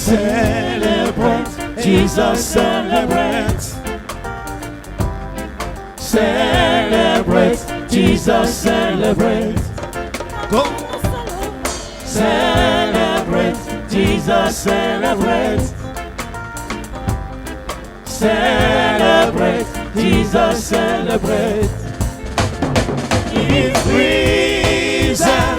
Celebrate, Jesus celebrate. Celebrate, Jesus celebrate. Go. Celebrate, Jesus celebrate. Celebrate, Jesus celebrate. He is risen,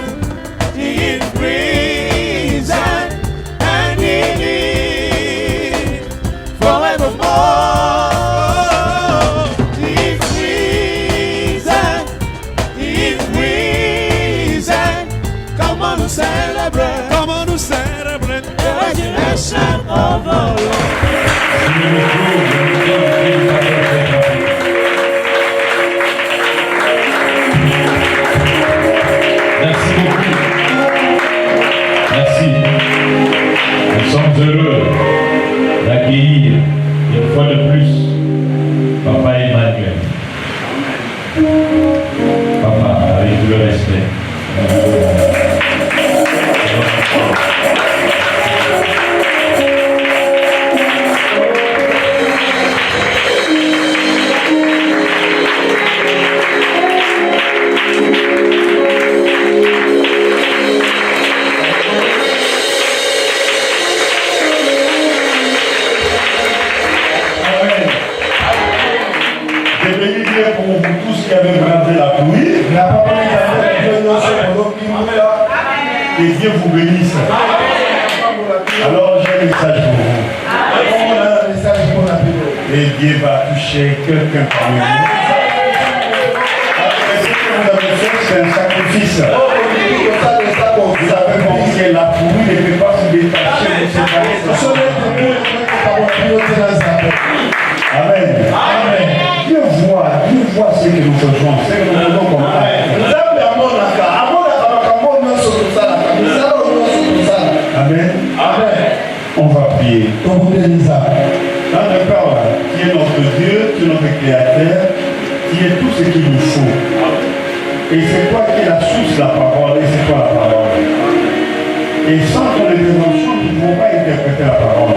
He is risen, and He lives forevermore. He is risen, He is risen. Come on to celebrate, come on to celebrate the resurrection of the Lord. Merci beaucoup. Merci. Nous sommes heureux d'accueillir une fois de plus Papa Emmanuel. Papa, avec tout le respect. Pour vous tous qui avez bradé la pluie, que Dieu vous bénisse. Alors j'ai un message pour vous. Et Dieu va toucher quelqu'un parmi vous. Après ce que vous avez fait, c'est un sacrifice. Vous avez compris que la pluie ne peut pas se détacher de ce sacrifice. Amen. Amen. Dieu voit ce que nous faisons, ce que nous faisons comme ça. Amen. Amen. On va prier. Dans le Père, qui est notre Dieu, qui est notre Créateur, qui est tout ce qu'il nous faut. Et c'est toi qui es la source de la parole, et c'est toi la parole. Et sans ton intervention, nous ne pouvons pas interpréter la parole.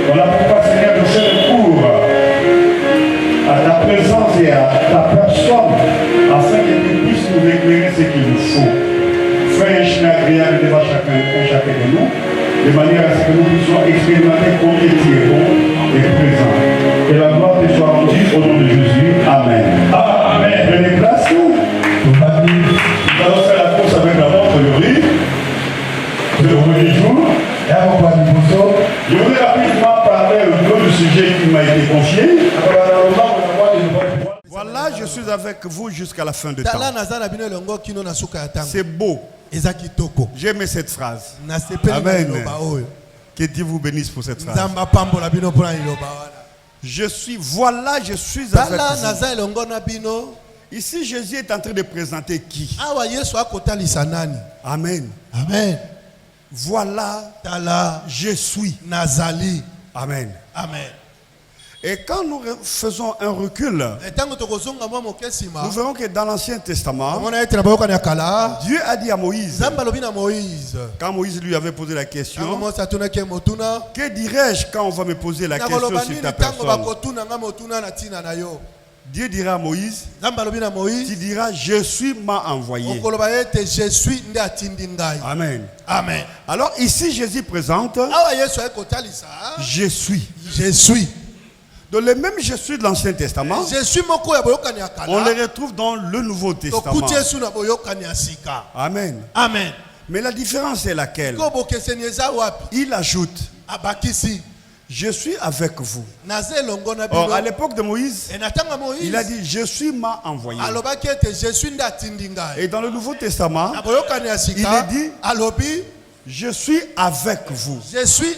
Voilà pourquoi, Seigneur, nous fais le cours à ta présence et à ta personne, afin que tu puisses nous éclairer ce qu'il nous faut. Fais un chemin agréable devant chacun de nous, de manière à ce que nous puissions expérimenter combien tu es bon et présent. Que la gloire te soit rendue au nom de Jésus. Amen. Amen. Prenez place. Nous allons faire la course avec la montre aujourd'hui. C'est le premier jour. Je voudrais rapidement parler un peu du sujet qui m'a été confié. Voilà, je suis avec vous jusqu'à la fin de temps. C'est beau. J'ai aimé cette phrase. Amen. Que Dieu vous bénisse pour cette phrase. Je suis avec vous. Ici, Jésus est en train de présenter qui? Amen. Amen. Voilà, je suis. Nazali. Amen. Amen. Et quand nous faisons un recul, nous verrons que dans l'Ancien Testament, Dieu a dit à Moïse, quand Moïse lui avait posé la question, que dirais-je quand on va me poser la question sur ta personne? Dieu dira à Moïse, tu diras, je suis m'a envoyé. Amen. Amen. Alors ici Jésus présente, je suis. Je suis. Donc le même je suis de l'Ancien Testament, on le retrouve dans le Nouveau Testament. Amen. Amen. Mais la différence est laquelle? Il ajoute, je suis avec vous. Or, à l'époque de Moïse, il a dit, je suis m'a envoyé. Et dans le Nouveau Testament, il est dit, je suis avec vous. Je suis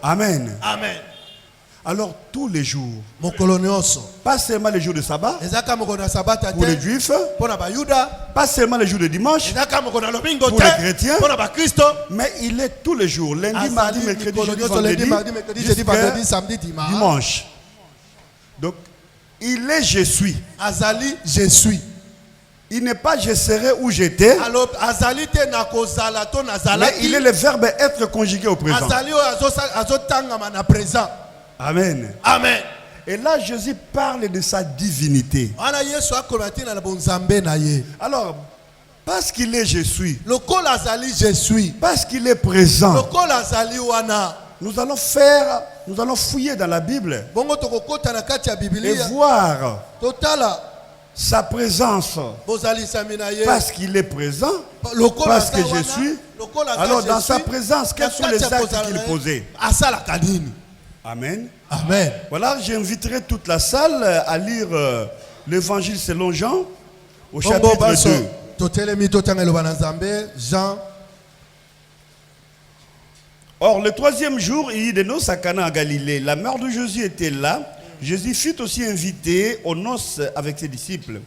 Amen. Amen. Alors tous les jours, pas seulement les jours de sabbat, pour les juifs, pas seulement les jours de dimanche, pour les chrétiens, mais il est tous les jours, lundi, mardi, mercredi, jeudi, vendredi, samedi, dimanche. Donc, il est je suis. Je suis. Il n'est pas je serai où j'étais, mais il est le verbe être conjugué au présent. Amen. Amen. Et là, Jésus parle de sa divinité. Alors, parce qu'il est je suis, parce qu'il est présent, nous allons fouiller dans la Bible et voir sa présence. Parce qu'il est présent, parce que je suis. Alors, dans sa présence, quels sont les actes qu'il posait? Amen. Amen. Voilà, j'inviterai toute la salle à lire l'évangile selon Jean au chapitre 2. Jean. Or, le troisième jour, il y eut des noces à Cana en Galilée. La mère de Jésus était là. Jésus fut aussi invité aux noces avec ses disciples.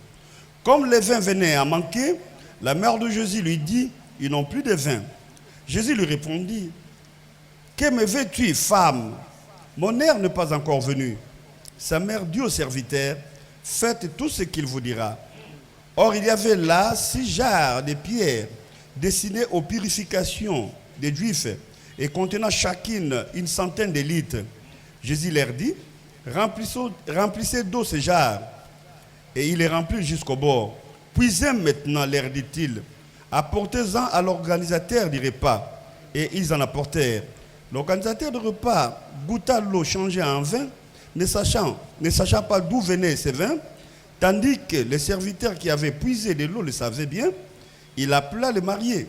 Comme le vin venait à manquer, la mère de Jésus lui dit, ils n'ont plus de vin. Jésus lui répondit, que me veux-tu, femme? Mon heure n'est pas encore venue. Sa mère dit au serviteur, faites tout ce qu'il vous dira. Or, il y avait là 6 jarres de pierre destinées aux purifications des Juifs et contenant chacune une centaine de litres. Jésus leur dit, remplissez d'eau ces jarres. Et il les remplit jusqu'au bord. Puisez maintenant, leur dit-il, apportez-en à l'organisateur du repas. Et ils en apportèrent. L'organisateur du repas goûta l'eau changée en vin, ne sachant pas d'où venait ce vin, tandis que le serviteur qui avait puisé de l'eau le savait bien. Il appela le marié.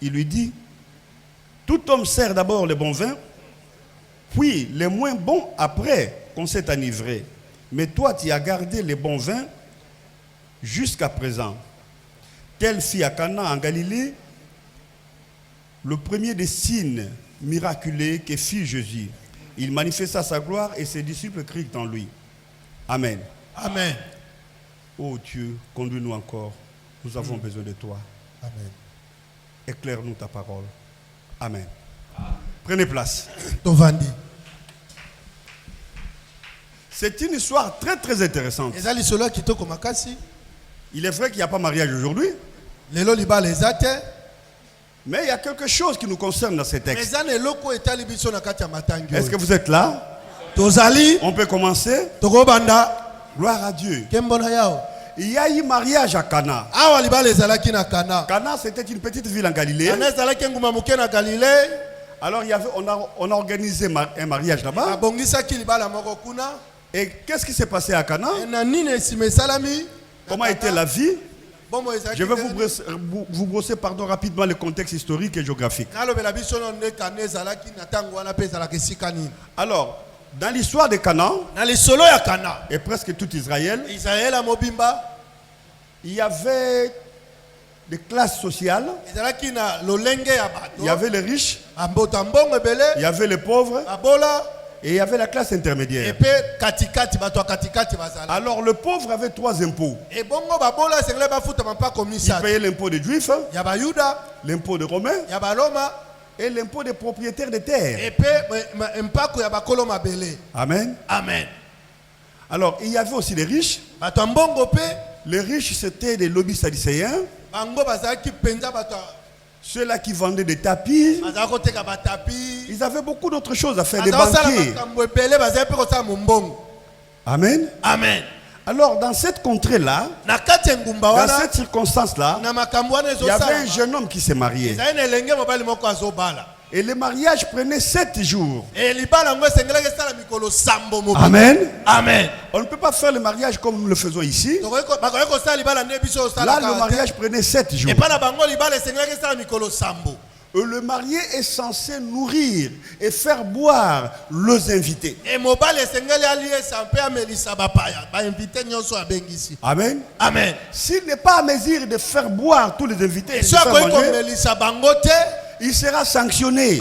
Il lui dit, tout homme sert d'abord le bon vin, puis le moins bon après qu'on s'est enivré. Mais toi, tu as gardé le bon vin jusqu'à présent. Telle fit à Cana en Galilée le premier des signes miraculeux que fit Jésus. Il manifesta sa gloire et ses disciples crient en lui. Amen. Amen. Oh Dieu, conduis-nous encore. Nous avons besoin de toi. Amen. Éclaire-nous ta parole. Amen. Prenez place. Tovandi. C'est une histoire très très intéressante. Il est vrai qu'il n'y a pas mariage aujourd'hui. Mais il y a quelque chose qui nous concerne dans ces textes. Est-ce que vous êtes là? On peut commencer. Gloire à Dieu. Il y a eu mariage à Cana. Cana, c'était une petite ville en Galilée. Alors on a organisé un mariage là-bas. Et qu'est-ce qui s'est passé à Cana? Comment était la vie? Je vais vous brosser rapidement le contexte historique et géographique. Alors, dans l'histoire de Cana, et presque tout Israël, il y avait des classes sociales. Il y avait les riches, il y avait les pauvres, et il y avait la classe intermédiaire. Alors le pauvre avait 3 impôts. Il payait l'impôt des Juifs, l'impôt des Romains et l'impôt des propriétaires de terres. Amen. Amen. Alors il y avait aussi les riches. Les riches, c'était des lobbies sadicéens. Ceux-là qui vendaient des tapis. Ils avaient beaucoup d'autres choses à faire, des banquiers. Amen. Amen. Alors, dans cette contrée-là, dans cette circonstance-là, il y avait un jeune homme qui s'est marié. Et le mariage prenait 7 jours. Amen. Amen. On ne peut pas faire le mariage comme nous le faisons ici. Là, le mariage prenait 7 jours. Et le marié est censé nourrir et faire boire les invités. Amen. Amen. S'il n'est pas à mesure de faire boire tous les invités, il sera sanctionné.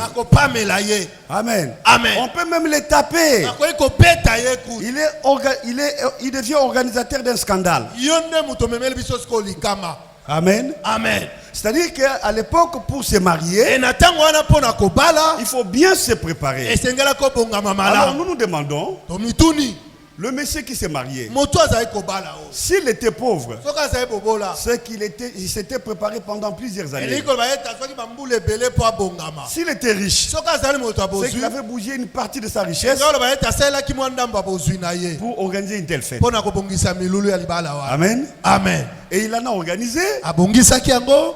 Amen. Amen. On peut même les taper. Il devient organisateur d'un scandale. Amen. Amen. C'est-à-dire qu'à l'époque, pour se marier, il faut bien se préparer. Alors nous nous demandons, Le monsieur qui s'est marié, moto azali kobala o s'il était pauvre, soka azali bobola c'est il s'était préparé pendant plusieurs années. elingi koloba ye tasoki bambula ebele po abongama S'il était riche, soka azali moto c'est qu'il abozwi avait bougé une partie de sa richesse elingi koloba ye tasalelaki mwa ndambo abozwi na ye pour organiser une telle fête. mpo na kobongisa milulu ya libala wana. Amen. Amen. Et il en a organisé. Abongisaki yango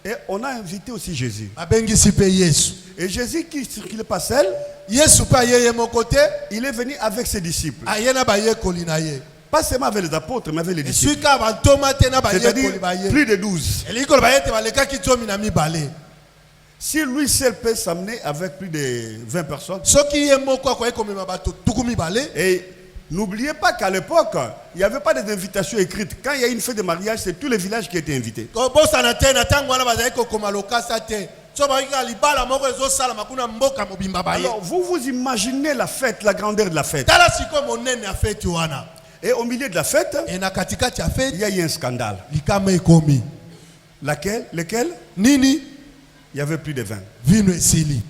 Et on a invité aussi Jésus. abengisi mpe Yesu. Et Jésus qui circulait pas seul, Yesu mpe ayeye moko te il est venu avec ses disciples. aye na bayekoli na ye Pas seulement avec les apôtres, mais avec les disciples. eswika bantoma te na C'est-à-dire bayekoli baye plus de 12. elingi koloba ye ete balekaki 12. Si lui seul peut s'amener avec plus de 20 personnes. soki ye moko akoki komema bato 12. Et n'oubliez pas qu'à l'époque, il n'y avait pas d'invitation écrite. Quand il y a une fête de mariage, c'est tous les villages qui étaient invités. kobosana te na ntango wana bazali kokoma lokasa te so bakika libala moko ezosalama kuna mboka mobimba baye Alors, vous vous imaginez la fête, la grandeur de la fête. tala sikoyo monene ya feti wana Et au milieu de la fête, e na katikati ya il feti y a eu un scandale. likama ekomi Lequel? nini Il y avait plus de 20. vino esili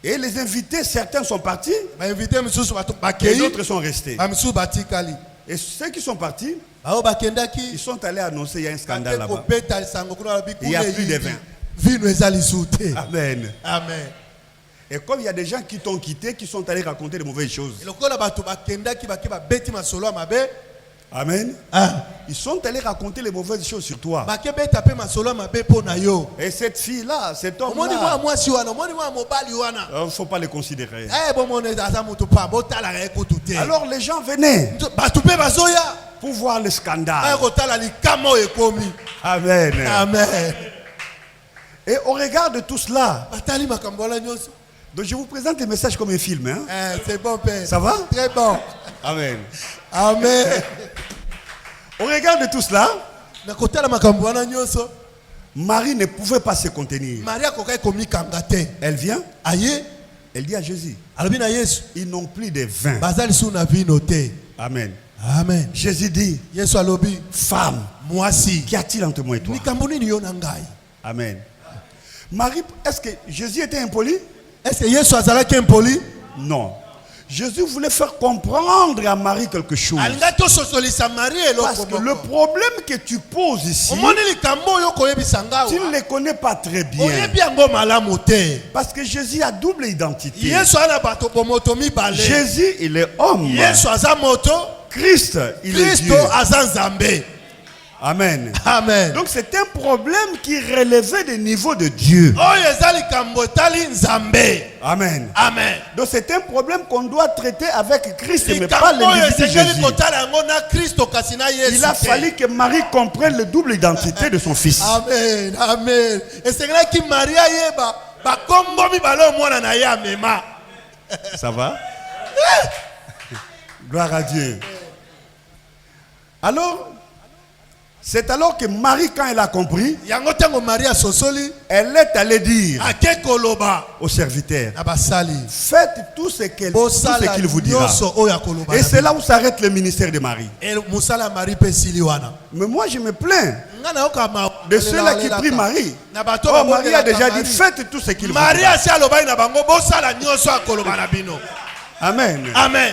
Et les invités, certains sont partis bainvite misusu bato et bakei d'autres sont restés. bamisusu batikali Et ceux qui sont partis, bao ils bakendaki sont allés annoncer il y a un scandale bake là-bas. kobeta lisango kuna balobi Il y a kuna plus de eyibi. 20. vino eza lisu te Amen. amen Et comme il y a des gens qui t'ont quitté, qui sont allés raconter de mauvaises choses. lokola bato bakendaki bake babeti masolo ya mabe Amen. ah. Ils sont allés raconter les mauvaises choses sur toi. bake beta mpe masolo ya mabe mpo na yo Et cette fille-là, cet omoni mwa homme-là, mwasi wana omoni mwa mobali wana il ne faut pas les considérer. bomoni aza moto pa botalaka ye kutu te Alors les gens venaient bato mpe bazoya pour voir le aya scandale. kotala likama oyo ekomi Amen. amen Et au regard de tout cela, batali makambo wana nyonso donc je vous présente le message comme un film. Hein? c'est bon père Ça va? très bon Amen. amen Au regard de tout cela, na kotala makambo wana nyonso Marie ne pouvait pas se contenir. maria akokai komikanga te Elle vient, aye elle dit à Jésus, alobi na yesu ils n'ont plus de vin. baza lisusu na vino te Amen. amen Jésus dit, yesu alobi femme, mwasi qu'y a-t-il entre moi et toi? likambo nini yo na ngai Amen. Marie, est-ce que Jésus était impoli? est-ce que yesu azalaki impoli Non. Jésus voulait faire comprendre à Marie quelque chose. alingaki ososolisa marie Parce eloko que le moko problème que tu poses ici, omoni likambo oyo koyebisa nga tu ne awa les connais pas très bien. oyebi yango malamu te Parce que Jésus a double identité. yesu ana bato bomoto mibale Jésus, il est homme. yesu aza moto Christ, il est kristo Dieu. aza nzambe Amen. amen Donc c'est un problème qui relevait des niveaux de Dieu. oyo eza likambo etali nzambe Amen. amen Donc c'est un problème qu'on doit traiter avec Christ, mais pas likambo oyo l'individu esengeli Jésus. kotala yango na kristo kasi na yesu Il a te. fallu que Marie comprenne le double identité de son fils. amen amen esengelaki maria yeba bakombo mibale oyo mwana na ye amema Ça va? Gloire à Dieu. Alors, c'est alors que Marie, quand elle a compris, yango ntango maria asosoli elle est allée dire ake koloba aux serviteurs, na basali faites tout ce bosala qu'il vous dira. nyonso oyo akoloba Et c'est là où s'arrête le ministère de Marie. mosala ya marie mpe esili wana Mais moi, je me plains nga nayoka de ceux-là qui prient Marie. na bato Oh, Marie a babondelaka déjà dit, Marie. faites tout ce qu'il vous marie dira. asi alobaki na bango bosala nyonso akoloba na bino Amen. amen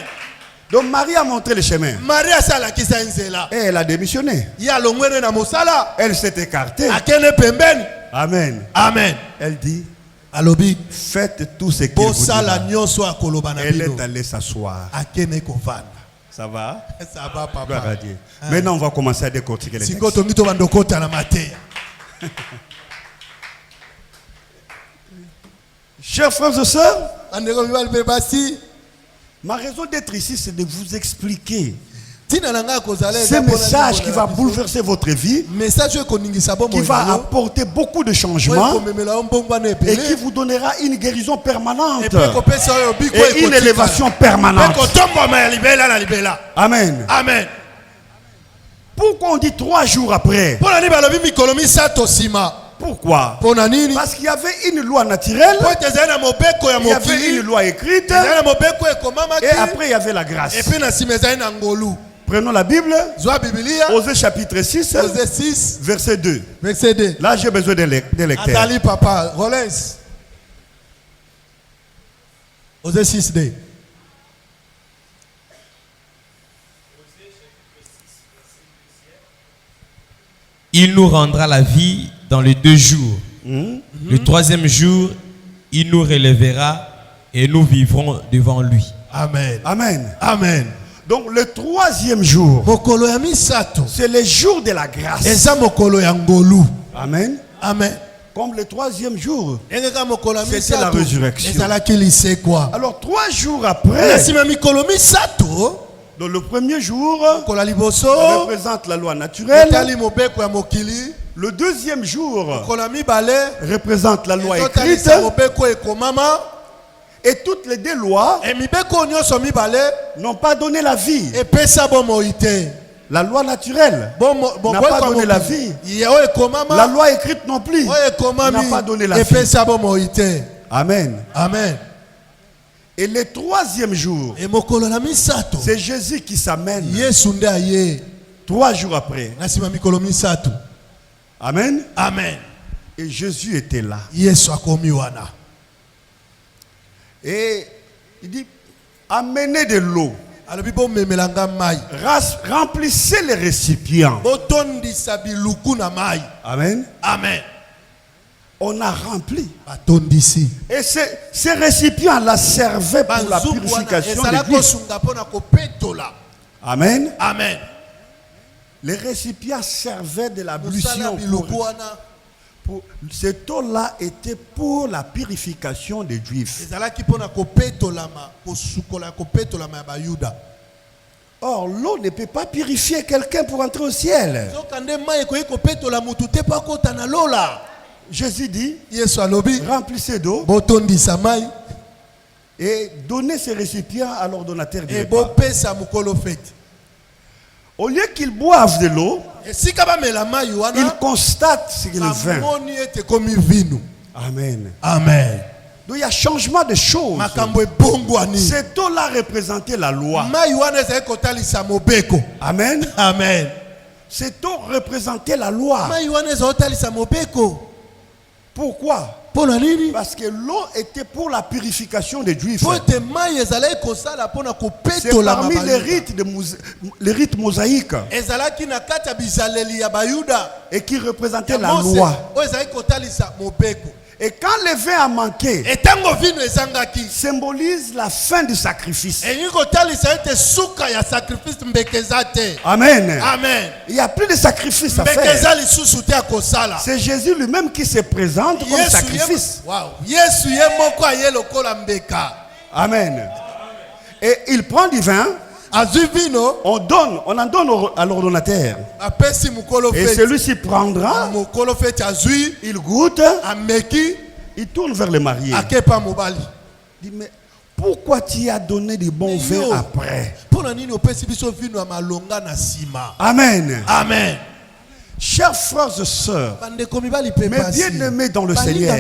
Donc Marie a montré le chemin. marie asi alakisa nzela Et elle a démissionné. ye alongwene na mosala Elle s'est écartée. akende pembeni Amen. amen Elle dit, alobi faites tout ce qu'il vous bosala dira. nyonso akoloba na Elle bino est allée s'asseoir. akende kovanda Ça va? ça va Gloire à papa Dieu. Maintenant, on va commencer à décortiquer les sikoyo textes. tongi tobanda okota na mateya Chers frères et sœurs, bandeko mibali mpe basi ma raison d'être ici, c'est de vous expliquer ntina na ngai akozala ce message qui va bouleverser votre vie, message oyo ekoningisa qui bomoi va na yo apporter beaucoup de oyo changements ekomemela yo mbongwana et qui ebele vous donnera une guérison permanente epe ekopesa oyo biko et une élévation mpe permanente. kotombama ya libela na libela Amen. amen Pourquoi on dit 3 jours après? mpo na nini balobi mikolo misato nsima Pourquoi? mpo na nini Parce qu'il y avait une loi naturelle, po ete ezali na mobeko ya il y avait mokili une loi écrite, ezali na mobeko ekomamaki et après il y avait la grâce. epe na nsima ezali na ngolu Prenons la Bible, zwa bibilia Osée chapitre 6, Osée 6 verset 2. verset 2 Là, j'ai besoin d'un lecteur. azali papa Rollins Osée 6 2 il nous rendra la vie dans les 2 jours. Le 3e jour, il nous relèvera et nous vivrons devant lui. Amen. Amen. Amen. Donc le 3e jour, Mokolo ya misato. c'est le jour de la grâce. Eza mokolo ya ngolu. Amen. Amen. Comme le 3e jour. Engeka mokolo ya C'était la misato. résurrection. Ezalaki lisekwa. Alors 3 jours après, Na sima mikolo misato. dans le 1er jour, Mokolo ya liboso. représente la loi naturelle. Etali mobeko ya mokili. Le 2e jour Mokolo ya mibale. représente la loi écrite. Ezotalisa mobeko ekomama. Et toutes les 2 lois Emibeko nyonso mibale. n'ont pas donné la vie. Epesa bomoi te. La loi naturelle n'a pas donné la vie. La loi écrite non plus n'a pas donné la vie. Amen. Amen. Et le 3e jour, c'est Jésus qui s'amène 3 jours après. Amen. Amen. Et Jésus était là. Et il dit, amenez de l'eau. Remplissez les récipients. Amen. Amen. On a rempli. Et ces récipients-là servaient pour la purification des juifs. Amen. Amen. Les récipients servaient de l'ablution. Cette eau-là était pour la purification des juifs. Or, l'eau ne peut pas purifier quelqu'un pour entrer au ciel. Jésus dit, remplissez d'eau et donnez ces récipients à l'ordonnateur du repas. Au lieu qu'ils boivent de l'eau, ils constatent ce qu'il vin. Amen. Amen. Donc il y a changement de choses. Cette eau-là représentait la loi. Amen. Amen. Cette eau représentait la loi. Pourquoi? Parce que l'eau était pour la purification des Juifs. C'est parmi les rites mosaïques et qui représentaient la loi. Et quand le vin a manqué, symbolise la fin du sacrifice. Amen. Amen. Il n'y a plus de sacrifice à faire. C'est Jésus lui-même qui se présente comme sacrifice. Amen. Et il prend du vin. On en donne à l'ordonnateur. Et celui-ci prendra, il goûte, il tourne vers le marié. Il dit, mais pourquoi tu as donné du bon vin après? Amen. Amen. Chers frères et sœurs, mes bien-aimés dans le Seigneur,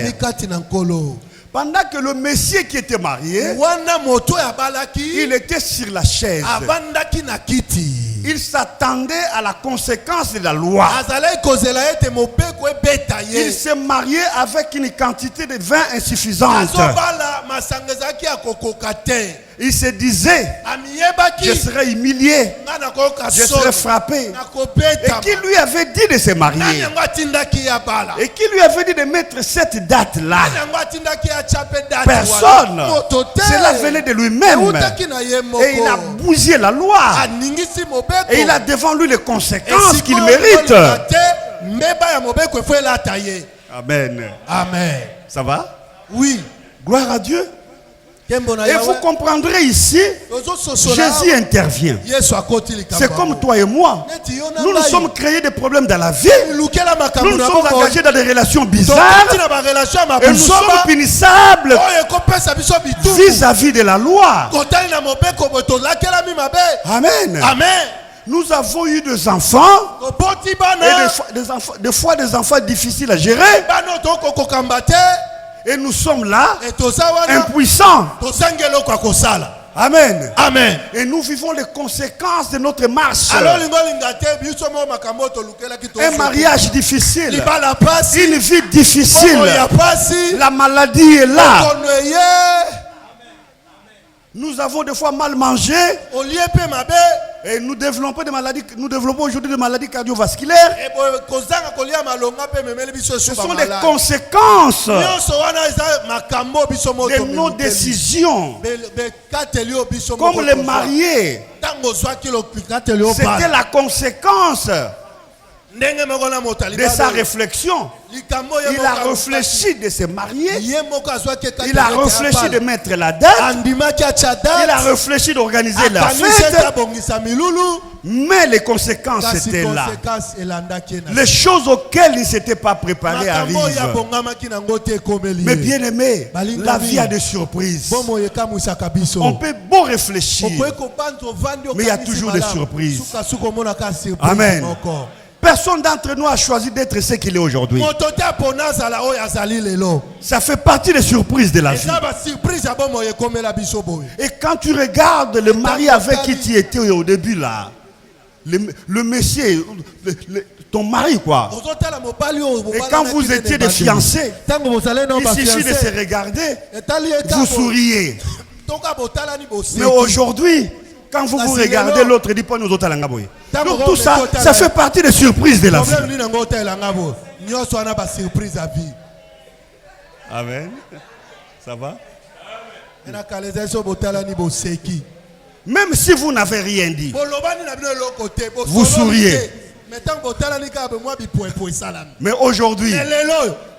pendant que le Messie qui était marié, il était sur la chaise. Il s'attendait à la conséquence de la loi. Il s'est marié avec une quantité de vin insuffisante. Il se disait, je serai humilié, je serai frappé. Et qui lui avait dit de se marier? Et qui lui avait dit de mettre cette date-là? Personne. Cela venait de lui-même. Et il a bousillé la loi. Et il a devant lui les conséquences qu'il mérite. Amen. Amen. Ça va? Oui. Gloire à Dieu. Et vous comprendrez ici, Jésus intervient. C'est comme toi et moi. Nous nous sommes créés des problèmes dans la vie. Nous nous sommes engagés dans des relations bizarres. Et nous sommes punissables vis-à-vis de la loi. Amen. Amen. Nous avons eu des enfants. Et des fois des enfants difficiles à gérer. Et nous sommes là, impuissants. Amen. Amen. Et nous vivons les conséquences de notre marche. Un mariage difficile. Une vie difficile. La maladie est là. Nous avons des fois mal mangé. Et nous développons aujourd'hui des maladies cardiovasculaires. Ce sont des conséquences de nos décisions. Comme les mariés, c'était la conséquence de sa réflexion. Il a réfléchi de se marier. Il a réfléchi de mettre la date. Il a réfléchi d'organiser la fête. Mais les conséquences étaient là. Les choses auxquelles il ne s'était pas préparé arrivent. Mais bien aimé, la vie a des surprises. On peut beau réfléchir, mais il y a toujours des surprises. Amen. Personne d'entre nous a choisi d'être ce qu'il est aujourd'hui. Ça fait partie des surprises de la vie. Et quand tu regardes le mari avec qui tu étais au début là, le monsieur, ton mari quoi. Et quand vous étiez des fiancés, il suffit de se regarder, vous souriez. Mais aujourd'hui, quand vous vous regardez, l'autre dit pas nous autres à l'angaboy. Donc tout ça, ça fait partie des surprises de la vie. Amen. Ça va? Même si vous n'avez rien dit, vous souriez. Mais aujourd'hui,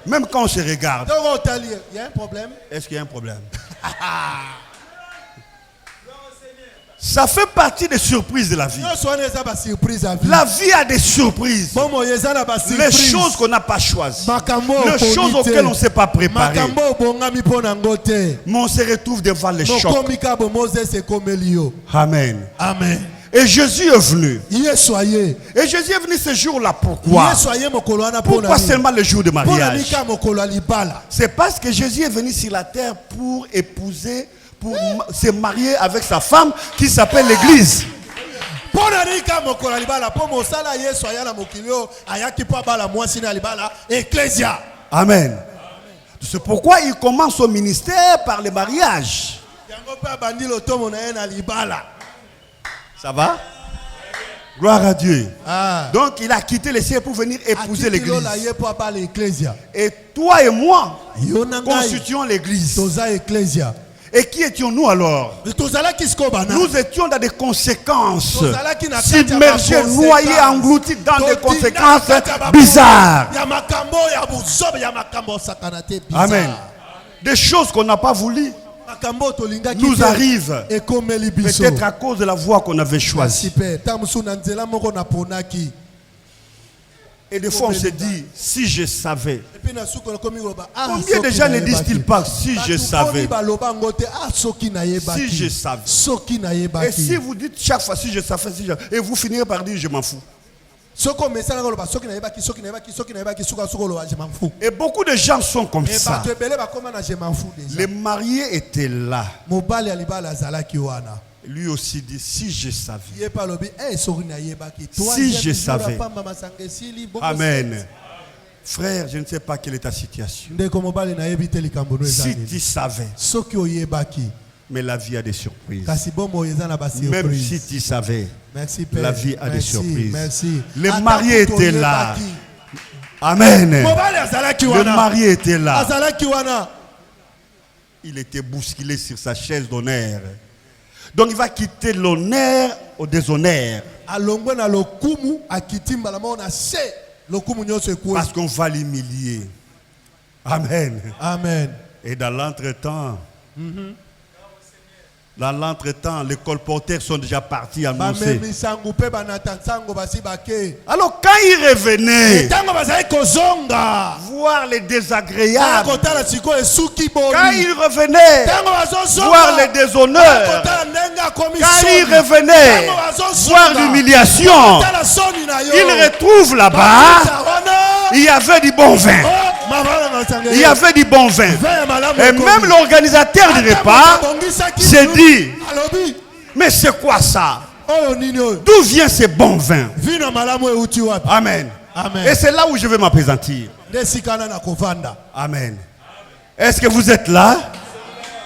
même quand on se regarde, il y a un problème. Est-ce qu'il y a un problème? Ça fait partie des surprises de la vie. La vie a des surprises. Les choses qu'on n'a pas choisies. Les choses auxquelles on ne s'est pas préparé. Mais on se retrouve devant les chocs. Amen. Amen. Et Jésus est venu. Et Jésus est venu ce jour-là. Pourquoi? Pourquoi seulement le jour de mariage? C'est parce que Jésus est venu sur la terre pour épouser, pour se marier avec sa femme qui s'appelle l'Église. Amen. C'est pourquoi il commence son ministère par le mariage. Ça va? Gloire à Dieu. Donc il a quitté le ciel pour venir épouser l'Église. Et toi et moi constituons l'Église. Et qui étions-nous alors? Nous étions dans des conséquences, submergés, noyés, engloutis dans des conséquences bizarres. Amen. Des choses qu'on n'a pas voulu nous arrivent, peut-être à cause de la voie qu'on avait choisie. Et des fois on se dit, si je savais. Combien de gens ne disent-ils pas, si je savais? Si je savais. Et si vous dites chaque fois, si je savais, et vous finirez par dire, je m'en fous. Et beaucoup de gens sont comme ça. Les mariés étaient là. Lui aussi dit, si je savais. Si je savais. Amen. Frère, je ne sais pas quelle est ta situation. Si tu savais. Mais la vie a des surprises. Même si tu savais, la vie a des surprises. Les mariés étaient là. Amen. Le marié était là. Il était bousculé sur sa chaise d'honneur. Donc il va quitter l'honneur au déshonneur. Parce qu'on va l'humilier. Amen. Amen. Et dans l'entretemps, les colporteurs sont déjà partis annoncer. Alors quand il revenait, voir les désagréables, quand il revenait, voir les déshonneurs, quand il revenait, voir l'humiliation, il retrouve là-bas, il y avait du bon vin. Il y avait du bon vin. Et même l'organisateur du repas s'est dit, mais c'est quoi ça? D'où vient ce bon vin? Amen. Et c'est là où je vais m'appesantir. Amen. Est-ce que vous êtes là?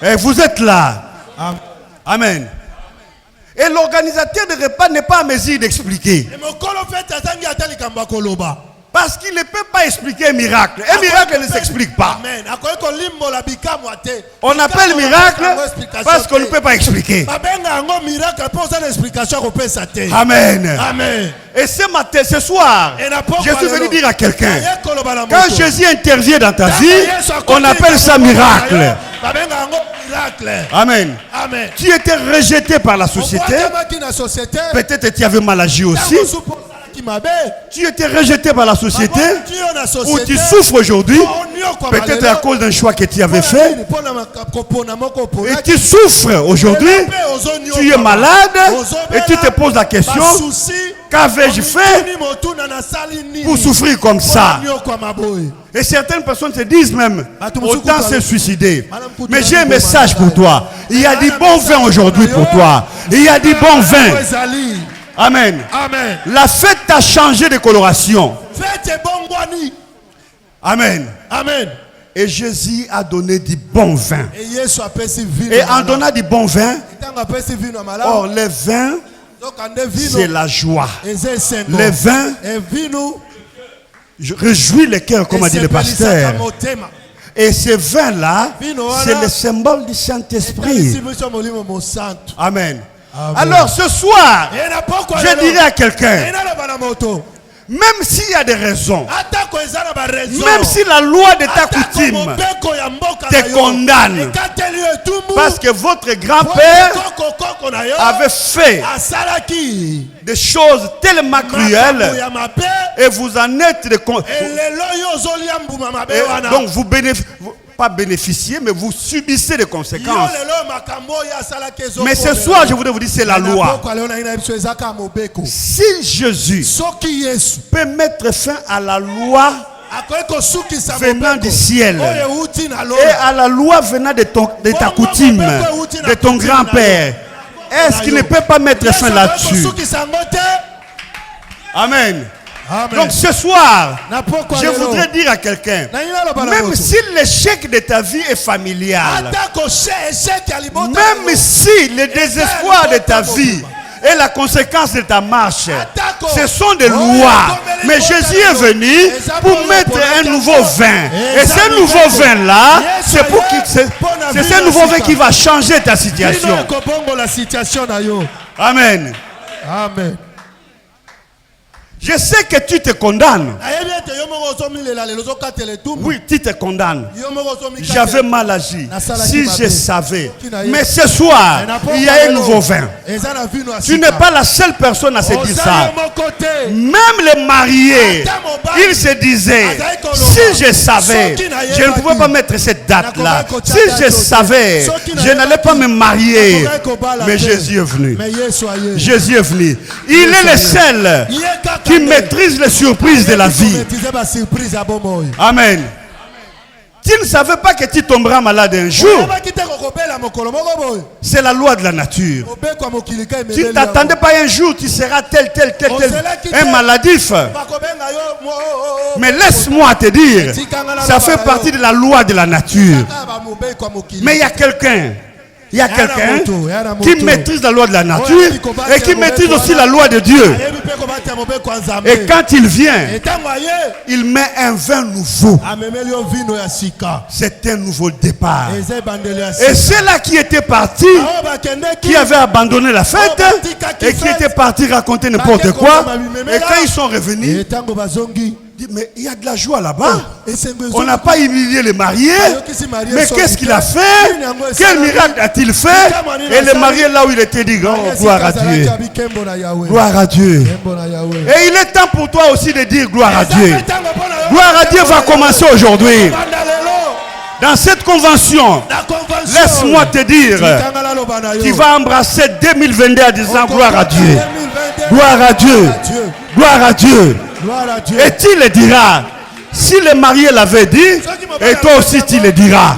Et vous êtes là? Amen. Et l'organisateur de repas n'est pas à mesure d'expliquer. Parce qu'il ne peut pas expliquer un miracle. Un miracle ne s'explique pas. On appelle miracle parce qu'on ne peut pas expliquer. Amen. Amen. Et ce matin, ce soir, je suis venu dire à quelqu'un, quand Jésus intervient dans ta vie, on appelle ça miracle. Amen. Amen. Tu étais rejeté par la société. Peut-être tu avais mal agi aussi. Tu étais rejeté par la société, ou tu souffres aujourd'hui, peut-être à cause d'un choix que tu avais fait, et tu souffres aujourd'hui, tu es malade, et tu te poses la question, qu'avais-je fait pour souffrir comme ça? Et certaines personnes se disent même, autant se suicider. Mais j'ai un message pour toi. Il y a du bon vin aujourd'hui pour toi. Il y a du bon vin. Amen. Amen. La fête a changé de coloration. Amen. Amen. Et Jésus a donné du bon vin. Et en donnant du bon vin, or le vin, c'est la joie. Le vin réjouit le cœur, comme a dit le pasteur. Et ce vin-là, c'est le symbole du Saint-Esprit. Amen. Alors ce soir, je dirais à quelqu'un, même s'il y a des raisons, même si la loi de ta coutume te condamne, parce que votre grand-père avait fait des choses tellement cruelles, et vous en êtes donc vous pas bénéficier, mais vous subissez les conséquences. Mais ce soir, je voudrais vous dire, c'est la loi. Si Jésus peut mettre fin à la loi venant du ciel et à la loi venant de ta coutume, de ton grand-père, est-ce qu'il ne peut pas mettre fin là-dessus? Amen. Amen. Donc ce soir, je voudrais dire à quelqu'un, même si l'échec de ta vie est familial, même si le désespoir de ta vie est la conséquence de ta marche, ce sont des lois. Mais Jésus est venu pour mettre un nouveau vin. Et ce nouveau vin-là, c'est ce nouveau vin qui va changer ta situation. Amen. Amen. Je sais que tu te condamnes. Oui, tu te condamnes. J'avais mal agi. Si je savais. Mais ce soir, il y a un nouveau vin. Tu n'es pas la seule personne à se dire ça. Même les mariés, ils se disaient, si je savais, je ne pouvais pas mettre cette date-là. Si je savais, je n'allais pas me marier. Mais Jésus est venu. Jésus est venu. Il est le seul qui maîtrise les surprises de la vie. Amen. Tu ne savais pas que tu tomberas malade un jour. C'est la loi de la nature. Tu ne t'attendais pas un jour, tu seras tel, un maladif. Mais laisse-moi te dire, ça fait partie de la loi de la nature. Mais il y a quelqu'un. Il y a quelqu'un qui maîtrise la loi de la nature et qui maîtrise aussi la loi de Dieu. Et quand il vient, il met un vin nouveau. C'est un nouveau départ. Et ceux-là qui étaient partis, qui avaient abandonné la fête et qui étaient partis raconter n'importe quoi, et quand ils sont revenus, mais il y a de la joie là-bas. On n'a pas humilié les mariés. Mais qu'est-ce qu'il a fait? Quel miracle a-t-il fait? Et le marié là où il était dit, oh, gloire à Dieu. Gloire à Dieu. Et il est temps pour toi aussi de dire gloire à Dieu. Gloire à Dieu va commencer aujourd'hui. Dans cette convention, laisse-moi te dire, tu vas embrasser 2022 en disant gloire à Dieu. Gloire à Dieu. Gloire à Dieu. Et tu le diras. Si le marié l'avait dit, et toi aussi tu le diras.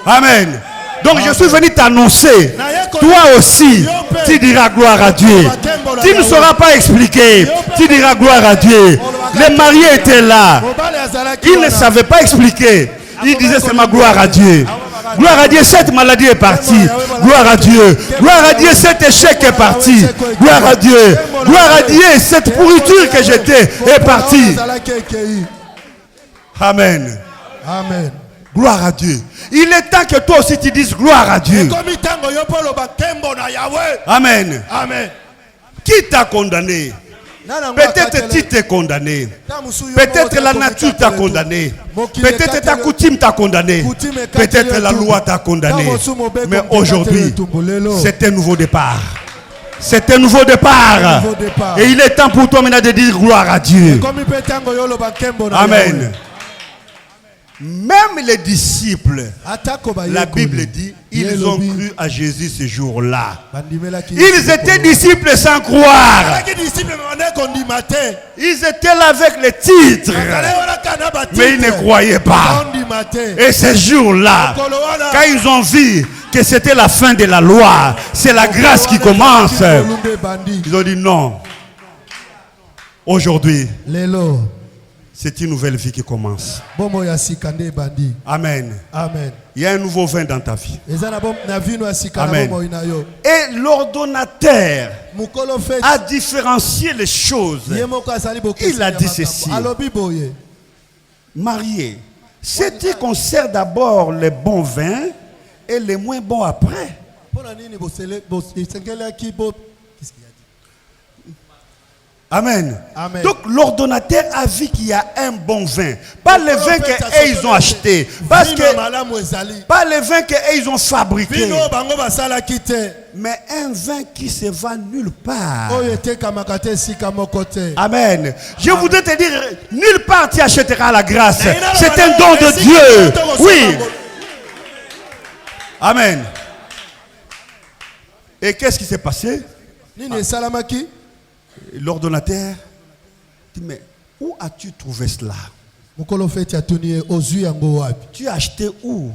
Amen. Donc je suis venu t'annoncer. Toi aussi, tu diras gloire à Dieu. Tu ne sauras pas expliquer. Tu diras gloire à Dieu. Le marié était là. Il ne savait pas expliquer. Il disait c'est ma gloire à Dieu. Gloire à Dieu, cette maladie est partie. Gloire à Dieu. Gloire à Dieu, cet échec est parti. Gloire à Dieu. Gloire à Dieu, cette pourriture que j'étais est partie. Amen. Amen. Gloire à Dieu. Il est temps que toi aussi tu dises gloire à Dieu. Amen. Amen. Qui t'a condamné? Peut-être tu t'es condamné. Peut-être la nature t'a condamné. Peut-être ta coutume t'a condamné. Peut-être la loi t'a condamné. Mais aujourd'hui, c'est un nouveau départ. C'est un nouveau départ. Et il est temps pour toi maintenant de dire gloire à Dieu. Amen. Même les disciples, la Bible dit, ils ont cru à Jésus ce jour-là. Ils étaient disciples sans croire. Ils étaient là avec les titres, mais ils ne croyaient pas. Et ce jour-là, quand ils ont vu que c'était la fin de la loi, c'est la grâce qui commence, ils ont dit non. Aujourd'hui, c'est une nouvelle vie qui commence. Amen. Amen. Il y a un nouveau vin dans ta vie. Amen. Et l'ordonnateur a différencié les choses. Il a dit ceci. Marié, c'est-tu qu'on sert d'abord les bons vins et les moins bons après? Amen. Amen. Donc l'ordonnateur a vu qu'il y a un bon vin. Pas le vin qu'ils ont acheté. Pas le vin qu'ils ont fabriqué. Mais un vin qui se vend nulle part. Amen. Je voudrais te dire, nulle part tu achèteras la grâce. C'est un don de Dieu. Oui. Amen. Et qu'est-ce qui s'est passé? L'ordonnateur dit, mais où as-tu trouvé cela? Tu as acheté où?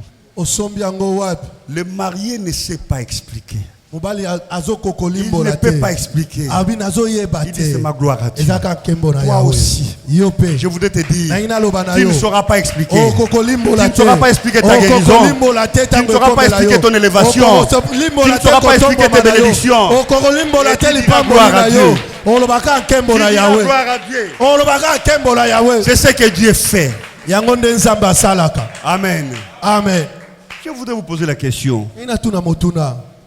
Le marié ne sait pas expliquer. Il ne peut pas expliquer. Il dit, c'est ma gloire à Dieu. Toi aussi. Je voudrais te dire, tu ne sauras pas expliquer. Tu ne sauras pas expliquer ta guérison. Tu ne sauras pas expliquer ton élévation. Tu ne sauras pas expliquer tes bénédictions. Et tu diras gloire à Dieu. C'est ce que Dieu fait. Amen. Amen. Je voudrais vous poser la question.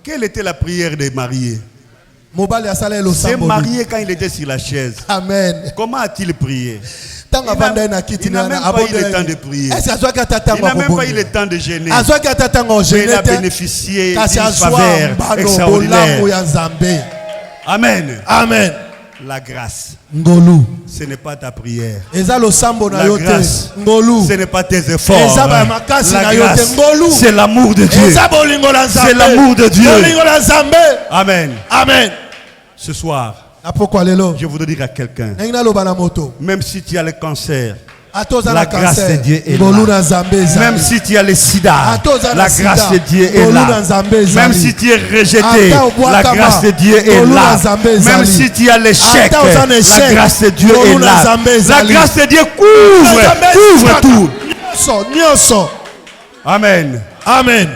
Quelle était la prière des mariés? Ces mariés, quand il était sur la chaise, Amen. comment a-t-il prié? Il n'a même pas eu le temps de prier. Il n'a même pas eu le temps de gêner. Mais il a bénéficié d'une faveur extraordinaire. Amen. Amen. La grâce, Ngolu. ce n'est pas ta prière. La grâce, ce n'est pas tes efforts. La grâce, c'est l'amour de Dieu. C'est l'amour de Dieu. Amen. Amen. Ce soir, je voudrais dire à quelqu'un, même si tu as le cancer, la grâce de Dieu est là. Même si tu as le sida, la grâce de Dieu est là. Même si tu es rejeté, la grâce de Dieu est là. Même si tu as l'échec, la grâce de Dieu est là. La grâce de Dieu couvre tout. Amen. Amen.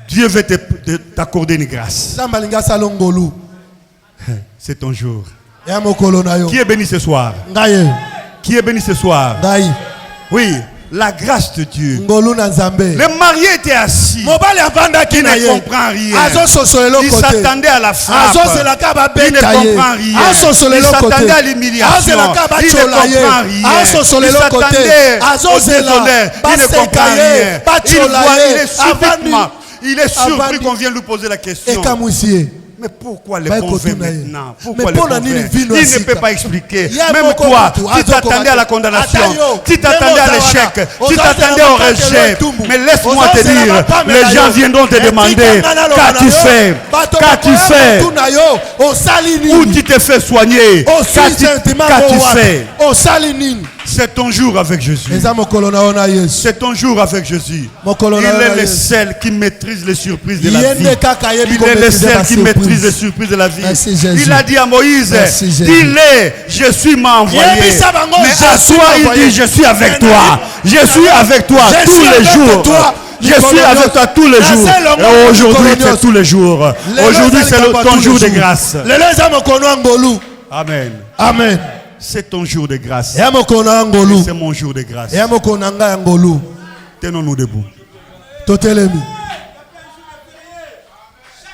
Dieu veut t'accorder une grâce. C'est ton jour. Qui est béni ce soir? Qui est béni ce soir? Oui, la grâce de Dieu. Le marié était assis. Il ne comprend rien. Il s'attendait à la frappe. Il ne comprend rien. Il s'attendait à l'humiliation. Il ne comprend rien. Il s'attendait au déshonneur. Il ne comprend rien. Il est surpris qu'on vienne lui poser la question. Mais pourquoi les bons vins maintenant? Pourquoi les bons vins? Il ne peut pas expliquer. Même toi, tu t'attendais à la condamnation, tu t'attendais à l'échec, tu t'attendais au rejet. Mais laisse-moi te dire, les gens viendront te demander, qu'as-tu fait? Qu'as-tu fait? Où tu t'es fait soigner? Qu'as-tu fait? C'est ton jour avec Jésus. C'est ton jour avec Jésus. Il est le seul qui maîtrise les surprises de la vie. Il est le seul qui maîtrise les surprises de la vie. Il a dit à Moïse, dis-le, je suis m'a envoyé. Mais à toi, il dit, je suis avec toi. Je suis avec toi tous les jours. Je suis avec toi tous les jours. Et aujourd'hui, c'est tous les jours. Aujourd'hui, c'est ton jour de grâce. Amen. Amen. C'est ton jour de grâce. Et c'est mon jour de grâce. Tenons-nous debout.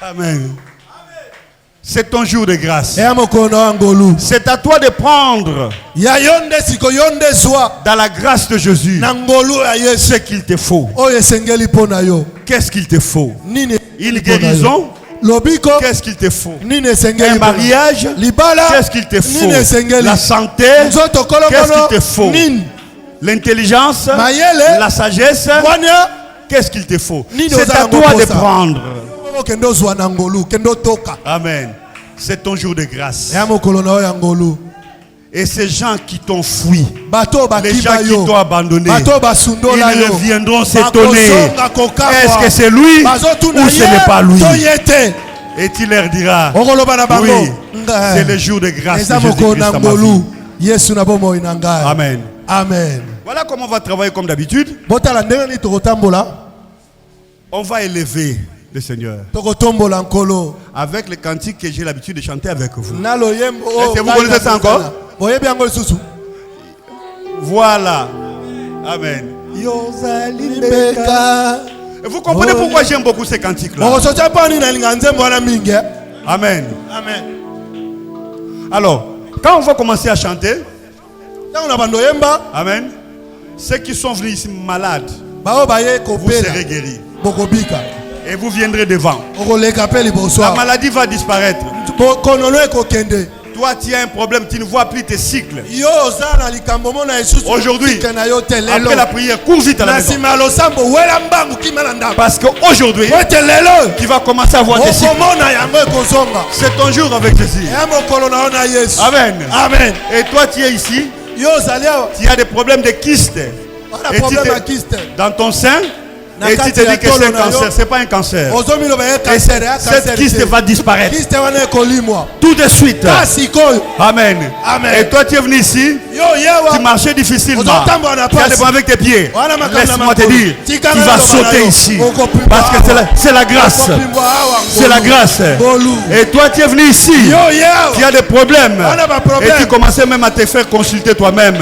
Amen. C'est ton jour de grâce. C'est à toi de prendre dans la grâce de Jésus ce qu'il te faut. Qu'est-ce qu'il te faut? Une guérison? Qu'est-ce qu'il te faut? Un mariage? Qu'est-ce qu'il te faut? La santé? Qu'est-ce qu'il te faut? L'intelligence? La sagesse? Qu'est-ce qu'il te faut? C'est à toi de prendre. Amen. C'est ton jour de grâce. Et ces gens qui t'ont fui, les gens qui t'ont abandonné, ils reviendront s'étonner. Est-ce que c'est lui ou ce n'est pas lui? Et tu leur diras, oui, c'est le jour de grâce de Jésus-Christ dans ma vie. Amen. Amen. Voilà comment on va travailler comme d'habitude. On va élever le Seigneur avec les cantiques que j'ai l'habitude de chanter avec vous. Est-ce que vous connaissez ça encore? Voilà. Amen. Et vous comprenez pourquoi j'aime beaucoup ces cantiques-là? Amen. Amen. Alors, quand on va commencer à chanter, amen, ceux qui sont venus ici malades, vous serez guéris. Et vous viendrez devant. La maladie va disparaître. Toi, tu as un problème, tu ne vois plus tes cycles. Aujourd'hui, après la prière, cours vite à la maison. Parce qu'aujourd'hui, tu vas commencer à voir tes cycles. C'est ton jour avec Jésus. Amen. Amen. Et toi, tu es ici. Tu as des problèmes de kyste. Dans ton sein. Et tu te dis que c'est un cancer, c'est pas un cancer. Et cette kyste va disparaître tout de suite. Amen. Et toi tu es venu ici, tu marchais difficilement, tu as des problèmes avec tes pieds. Laisse-moi te dire, tu vas sauter ici. Parce que c'est la grâce. C'est la grâce. Et toi tu es venu ici, tu as des problèmes. Et tu commençais même à te faire consulter toi-même.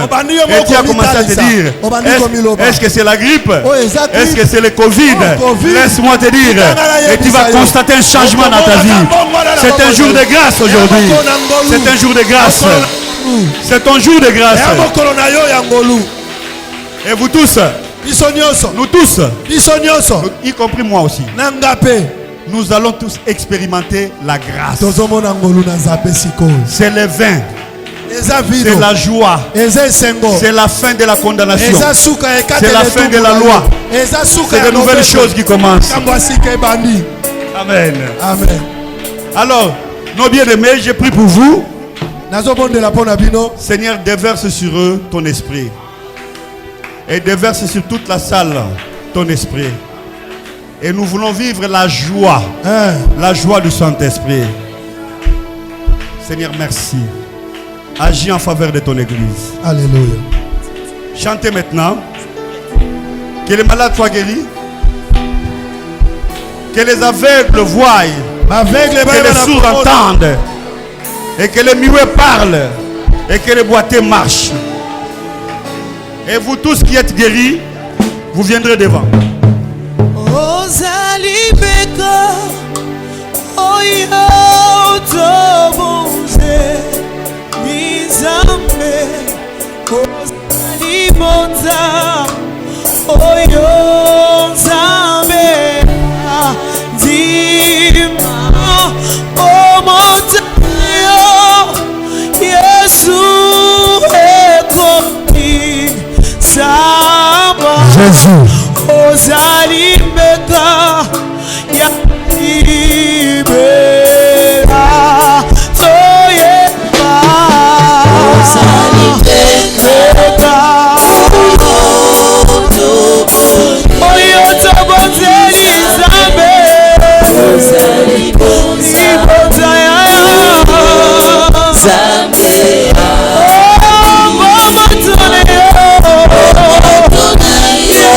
Et tu as commencé à te dire, est-ce que c'est la grippe? Est-ce que c'est le Covid? Laisse-moi te dire, et tu vas constater un changement dans ta vie. C'est un jour de grâce aujourd'hui. C'est un jour de grâce. C'est ton jour de grâce. Et vous tous, nous tous, y compris moi aussi, nous allons tous expérimenter la grâce. C'est le vin. C'est la joie. C'est la fin de la condamnation. C'est la fin de la loi. C'est de nouvelles choses qui commencent. Amen. Amen. Alors, nos bien-aimés, j'ai pris pour vous. Seigneur, déverse sur eux ton esprit. Et déverse sur toute la salle ton esprit. Et nous voulons vivre la joie. La joie du Saint-Esprit. Seigneur, merci. Agis en faveur de ton église. Alléluia. Chantez maintenant. Que les malades soient guéris. Que les aveugles voient. Que les sourds entendent. Et que les muets parlent. Et que les boiteux marchent. Et vous tous qui êtes guéris, vous viendrez devant. Jésus.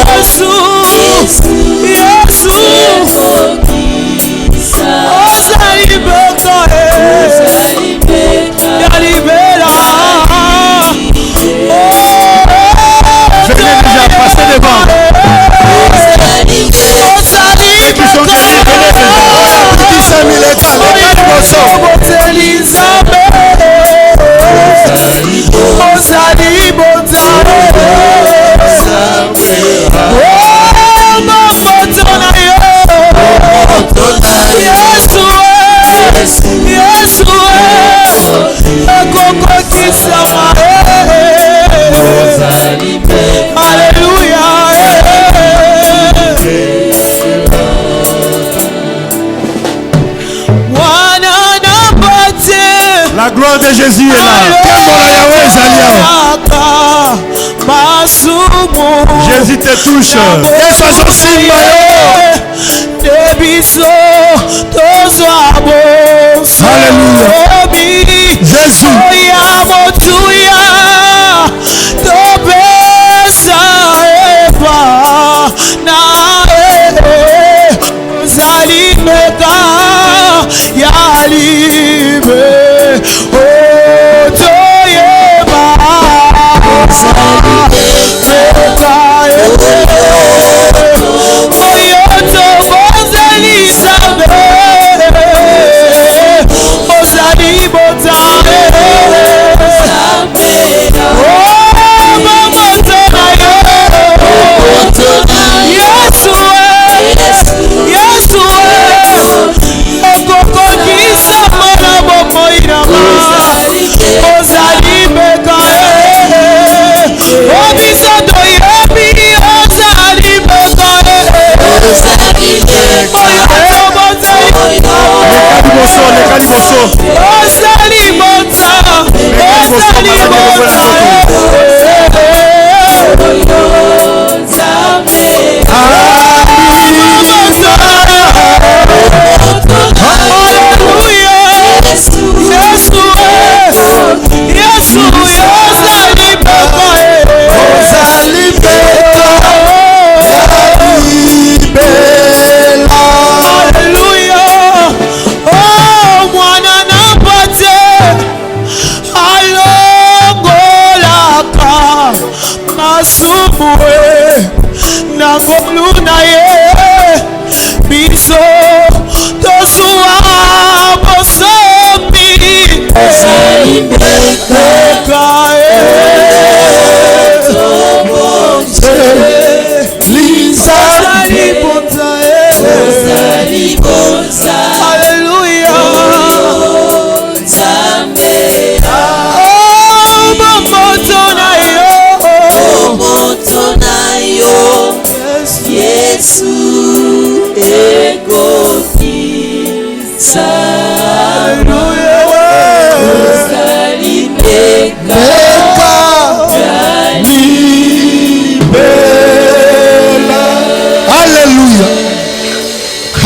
Yes. Jésus est là. Kembola Yahweh ezali awa. Jésus te touche. Yesu azosimba yo. Alléluia. Jésus.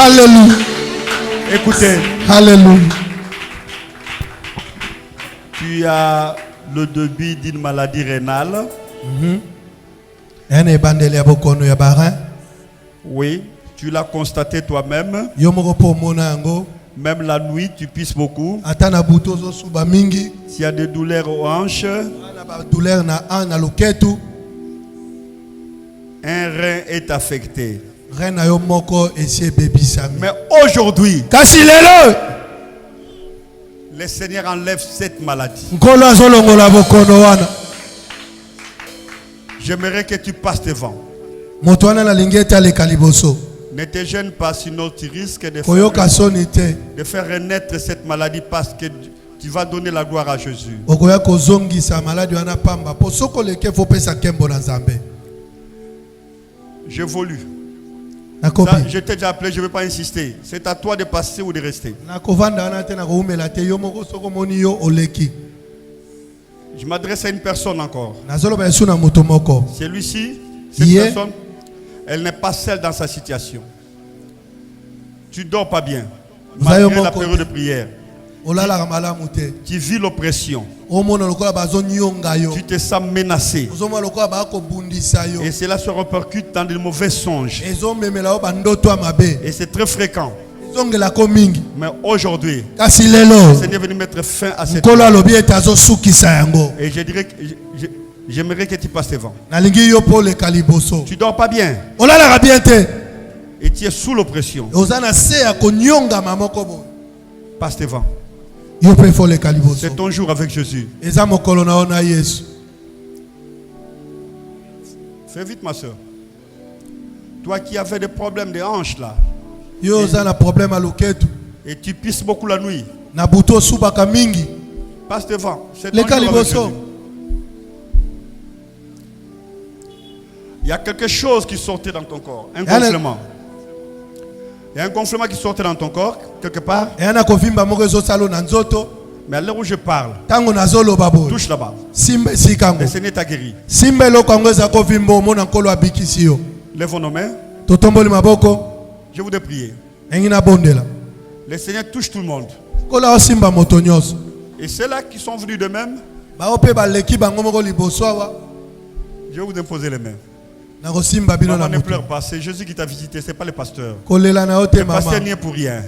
Alléluia. Écoutez. Alléluia. Tu as le début d'une maladie rénale. Oui, tu l'as constaté toi-même. Même la nuit, tu pisses beaucoup. Tu as des douleurs aux hanches. Un rein est affecté. Mais aujourd'hui, le Seigneur enlève cette maladie. J'aimerais que tu passes devant. Ne te gêne pas, sinon tu risques de faire renaître cette maladie parce que tu vas donner la gloire à Jésus. J'évolue. Je t'ai déjà appelé, je ne vais pas insister. C'est à toi de passer ou de rester. Je m'adresse à une personne encore. Celui-ci, cette personne, elle n'est pas seule dans sa situation. Tu ne dors pas bien, malgré la période de prière. Tu vis l'oppression. Tu te sens menacé. Et cela se répercute dans de mauvais songes. Et c'est très fréquent. Mais aujourd'hui, le Seigneur est venu mettre fin à cette vie. Et je dirais que j'aimerais que tu passes devant. Tu dors pas bien. Et tu es sous l'oppression. Passe devant. C'est ton jour avec Jésus. Fais vite, ma soeur. Toi qui avais des problèmes de hanches là. Et tu pisses beaucoup la nuit. Passe devant. C'est ton jour avec Jésus. Il y a quelque chose qui sortait dans ton corps. Un gonflement. Il y a un gonflement qui sortait dans ton corps, quelque part. Mais à l'heure où je parle, Tango nazoloba boye. touche là-bas. Simbe sikango. Le Seigneur t'a guéri. Simbe loko yango eza kovimba omona nkolo abikisi yo. Lève nos mains. Totomboli maboko. Je voudrais prier. Engina bondela. Le Seigneur touche tout le monde. Kola osimba moto nyonso. Et ceux-là qui sont venus de même, Baope baleki bango moko liboso awa. je vais vous imposer les mains. Na kosimba bino Maman, na ne moto. pleure pas. C'est Jésus qui t'a visité. Ce n'est pas le pasteur. Kolela na ote Le pasteur mama. n'y est pour rien.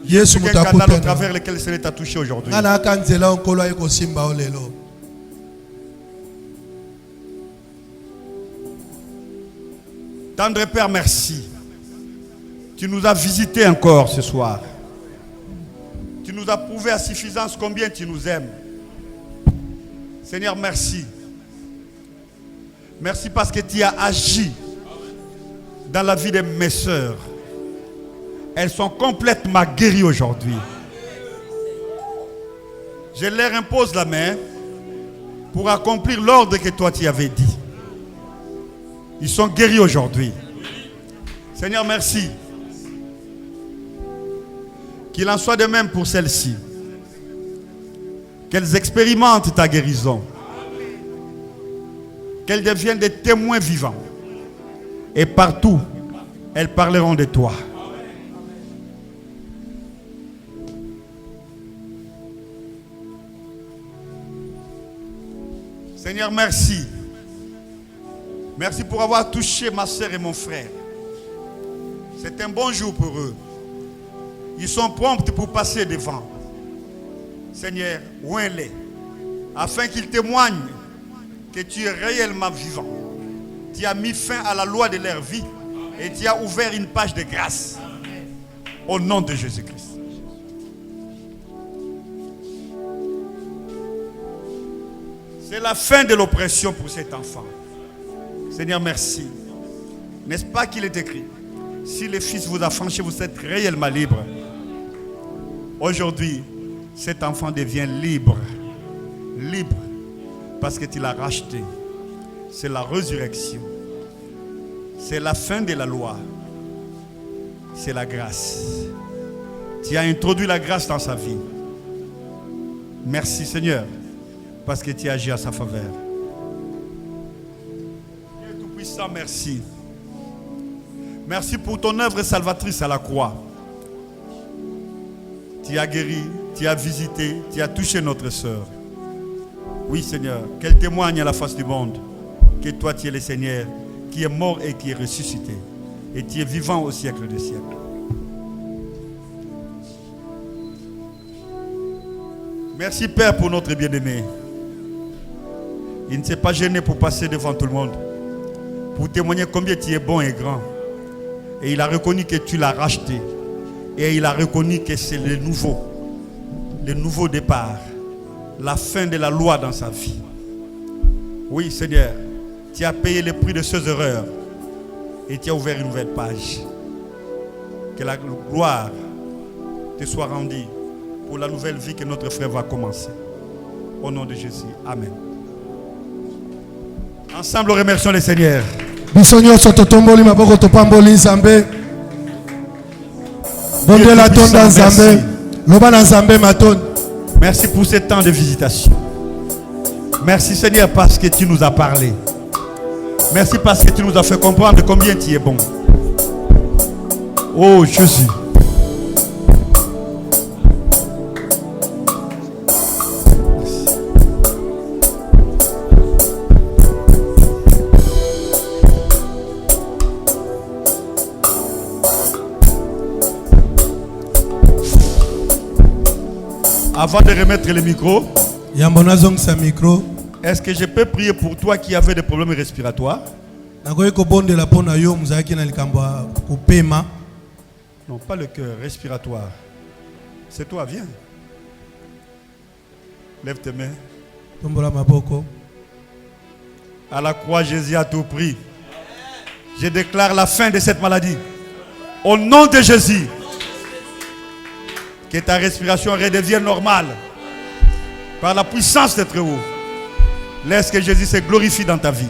Yesu C'est un canal au mutakutana. travers lequel le Seigneur t'a touché aujourd'hui. Ngana akanzela onkolo aye kosimba olelo. Tendre Père, merci. Tu nous as visités encore ce soir. Tu nous as prouvé à suffisance combien tu nous aimes. Seigneur, merci. Merci parce que tu as agi dans la vie de mes sœurs. Elles sont complètement guéries aujourd'hui. Je leur impose la main pour accomplir l'ordre que toi tu avais dit. Ils sont guéris aujourd'hui. Seigneur, merci. Qu'il en soit de même pour celles-ci. Qu'elles expérimentent ta guérison. Qu'elles deviennent des témoins vivants. Et partout, elles parleront de toi. Seigneur, merci. Merci pour avoir touché ma soeur et mon frère. C'est un bon jour pour eux. Ils sont prompts pour passer devant. Seigneur, oins-les, afin qu'ils témoignent que tu es réellement vivant. Tu as mis fin à la loi de leur vie et tu as ouvert une page de grâce. Au nom de Jésus-Christ. C'est la fin de l'oppression pour cet enfant. Seigneur, merci. N'est-ce pas qu'il est écrit? Si le Fils vous a franchi, vous êtes réellement libre. Aujourd'hui, cet enfant devient libre. Libre. Parce que tu l'as racheté. C'est la résurrection. C'est la fin de la loi. C'est la grâce. Tu as introduit la grâce dans sa vie. Merci Seigneur. Parce que tu as agi à sa faveur. Dieu Tout-Puissant, merci. Merci pour ton œuvre salvatrice à la croix. Tu as guéri, tu as visité, tu as touché notre sœur. Oui Seigneur, qu'elle témoigne à la face du monde que toi tu es le Seigneur qui est mort et qui est ressuscité. Et tu es vivant au siècle des siècles. Merci Père pour notre bien-aimé. Il ne s'est pas gêné pour passer devant tout le monde, pour témoigner combien tu es bon et grand. Et il a reconnu que tu l'as racheté. Et il a reconnu que c'est le nouveau départ, la fin de la loi dans sa vie. Oui Seigneur, tu as payé le prix de ces erreurs et tu as ouvert une nouvelle page. Que la gloire te soit rendue pour la nouvelle vie que notre frère va commencer. Au nom de Jésus, Amen. Ensemble, remercions le Seigneur. Bisonyo sototomboli maboko topamboli nzambe. Bondela tonda nzambe. Loba na nzambe matoni. Merci pour ce temps de visitation. Merci Seigneur parce que tu nous as parlé. Merci parce que tu nous as fait comprendre combien tu es bon. Oh Jésus. Avant de remettre le micro, est-ce que je peux prier pour toi qui avait des problèmes respiratoires? Non, pas le cœur, respiratoire. C'est toi, viens. Lève tes mains. À la croix, Jésus a tout pris. Je déclare la fin de cette maladie. Au nom de Jésus. Que ta respiration redevienne normale. Par la puissance de Très-Haut. Laisse que Jésus se glorifie dans ta vie.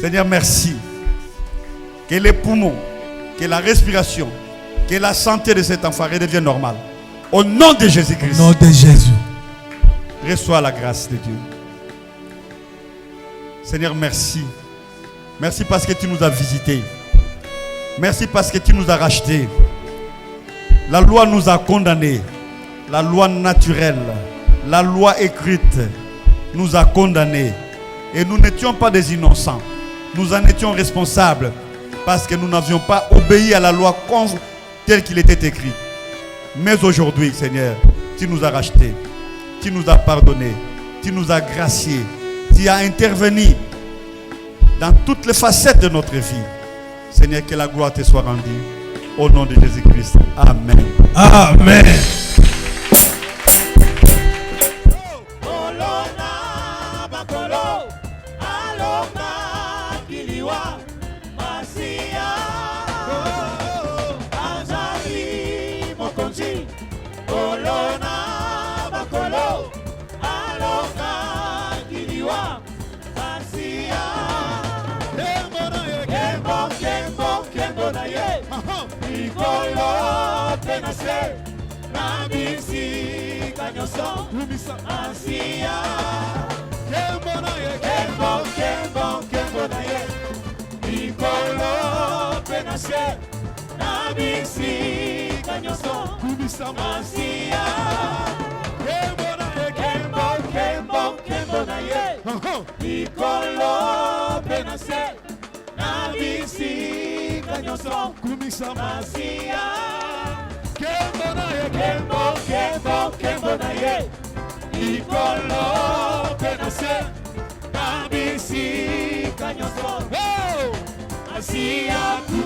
Seigneur, merci. Que les poumons, que la respiration, que la santé de cet enfant redevienne normale. Au nom de Jésus-Christ. Au nom de Jésus. Reçois la grâce de Dieu. Seigneur, merci. Merci parce que tu nous as visités. Merci parce que tu nous as rachetés. La loi nous a condamnés. La loi naturelle, la loi écrite nous a condamnés. Et nous n'étions pas des innocents. Nous en étions responsables parce que nous n'avions pas obéi à la loi telle qu'il était écrit. Mais aujourd'hui, Seigneur, tu nous as rachetés. Tu nous as pardonnés. Tu nous as graciés. Tu as intervenu dans toutes les facettes de notre vie. Seigneur, que la gloire te soit rendue. Au nom de Jésus-Christ. Amen. Amen. Asia.